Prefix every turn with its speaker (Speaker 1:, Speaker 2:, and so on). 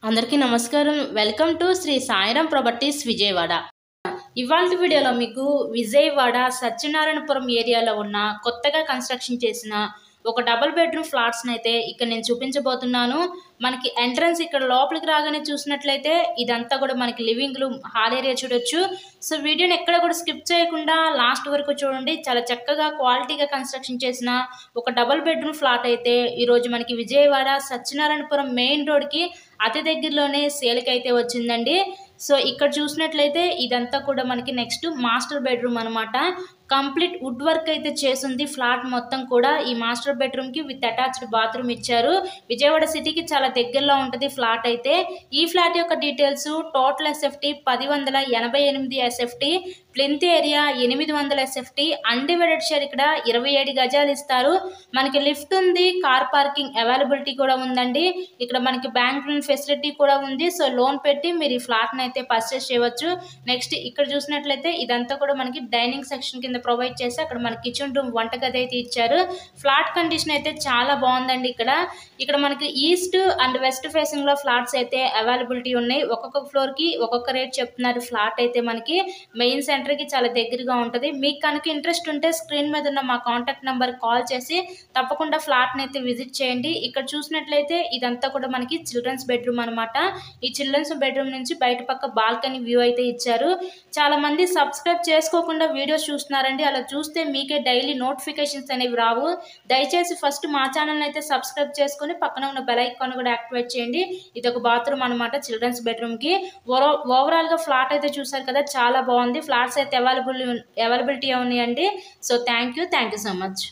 Speaker 1: అందరికీ నమస్కారం. Welcome to Shri Sairam properties Vijayawada. ఇవాల్టి వీడియోలో మీకు విజయవాడ సత్యనారాయణపురం ఏరియాలో ఉన్న కొత్తగా కన్స్ట్రక్షన్ చేసిన ఒక డబుల్ బెడ్రూమ్ ఫ్లాట్స్ని అయితే ఇక్కడ నేను చూపించబోతున్నాను. మనకి ఎంట్రన్స్ ఇక్కడ లోపలికి రాగానే చూసినట్లయితే ఇదంతా కూడా మనకి లివింగ్ రూమ్, హాల్ ఏరియా చూడొచ్చు. సో వీడియోని ఎక్కడ కూడా స్కిప్ చేయకుండా లాస్ట్ వరకు చూడండి. చాలా చక్కగా క్వాలిటీగా కన్స్ట్రక్షన్ చేసిన ఒక డబుల్ బెడ్రూమ్ ఫ్లాట్ అయితే ఈరోజు మనకి విజయవాడ సత్యనారాయణపురం మెయిన్ రోడ్కి అతి దగ్గరలోనే సేల్కి అయితే వచ్చిందండి. సో ఇక్కడ చూసినట్లయితే ఇదంతా కూడా మనకి నెక్స్ట్ మాస్టర్ బెడ్రూమ్ అనమాట. కంప్లీట్ వుడ్ వర్క్ అయితే చేసింది ఫ్లాట్ మొత్తం కూడా. ఈ మాస్టర్ బెడ్రూమ్కి విత్ అటాచ్డ్ బాత్రూమ్ ఇచ్చారు. విజయవాడ సిటీకి చాలా దగ్గరలో ఉంటుంది ఫ్లాట్ అయితే. ఈ ఫ్లాట్ యొక్క details total SFT 1088 SFT, plinth area 800 SFT, undivided share ఇక్కడ 27 గజాలు ఇస్తారు. మనకి లిఫ్ట్ ఉంది, కార్ పార్కింగ్ అవైలబిలిటీ కూడా ఉందండి. ఇక్కడ మనకి బ్యాంక్ లోన్ ఫెసిలిటీ కూడా ఉంది. సో లోన్ పెట్టి మీరు ఈ ఫ్లాట్ని అయితే పర్చేస్ చేయవచ్చు. నెక్స్ట్ ఇక్కడ చూసినట్లయితే ఇదంతా కూడా మనకి డైనింగ్ సెక్షన్ కింద ప్రొవైడ్ చేసి అక్కడ మన కిచెన్ రూమ్, వంటగది అయితే ఇచ్చారు. ఫ్లాట్ కండిషన్ అయితే చాలా బాగుందండి. ఇక్కడ మనకి ఈస్ట్ అండ్ వెస్ట్ ఫేసింగ్ లో ఫ్లాట్స్ అయితే అవైలబిలిటీ ఉన్నాయి. ఒక్కొక్క ఫ్లోర్ కి ఒక్కొక్క రేట్ చెప్తున్నారు. ఫ్లాట్ అయితే మనకి మెయిన్ సెంటర్ కి చాలా దగ్గరగా ఉంటుంది. మీకు కనుక ఇంట్రెస్ట్ ఉంటే స్క్రీన్ మీద ఉన్న మా కాంటాక్ట్ నెంబర్ కాల్ చేసి తప్పకుండా ఫ్లాట్ ని అయితే విజిట్ చేయండి. ఇక్కడ చూసినట్లయితే ఇదంతా కూడా మనకి చిల్డ్రన్స్ బెడ్రూమ్ అనమాట. ఈ చిల్డ్రన్స్ బెడ్రూమ్ నుంచి బయట పక్క బాల్కనీ వ్యూ అయితే ఇచ్చారు. చాలా మంది సబ్స్క్రైబ్ చేసుకోకుండా వీడియోస్ చూస్తున్నారండి. అలా చూస్తే మీకే డైలీ నోటిఫికేషన్స్ అనేవి రావు. దయచేసి ఫస్ట్ మా ఛానల్ అయితే సబ్స్క్రైబ్ చేసుకుని పక్కన ఉన్న బెల్ ఐకాన్ కూడా యాక్టివేట్ చేయండి. ఇది ఒక బాత్రూమ్ అనమాట చిల్డ్రన్స్ బెడ్రూమ్ కి. ఓవరాల్ గా ఫ్లాట్ అయితే చూసారు కదా, చాలా బాగుంది. ఫ్లాట్స్ అయితే అవైలబిలిటీ ఉన్నాయండి. So thank you so much.